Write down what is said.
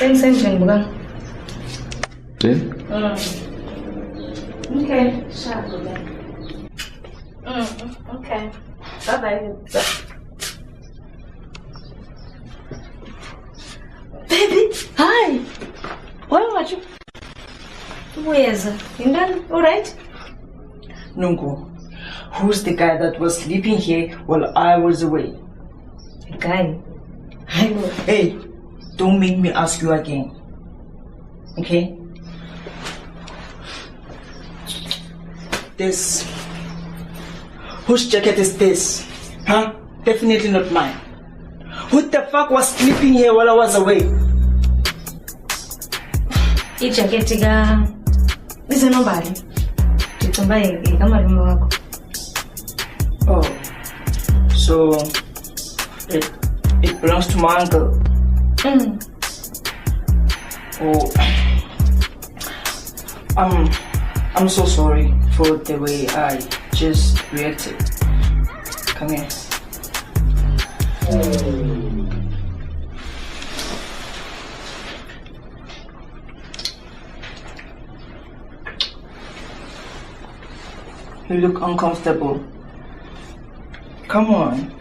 Sending bukan? Then? Okay, sure. Okay. Bye-bye. Baby, hi. Why are you? Where's you done? All right? Nungo, who's the guy that was sleeping here while I was away? Guy. I know. Hey, don't make me ask you again. Okay? This. Whose jacket is this? Huh? Definitely not mine. Who the fuck was sleeping here while I was away? Ijaketi ga ize nobody. Nditomba kama limo wako. Oh. So it belongs to my uncle. Oh. I'm so sorry for the way I just reacted. Come here. You look uncomfortable. Come on.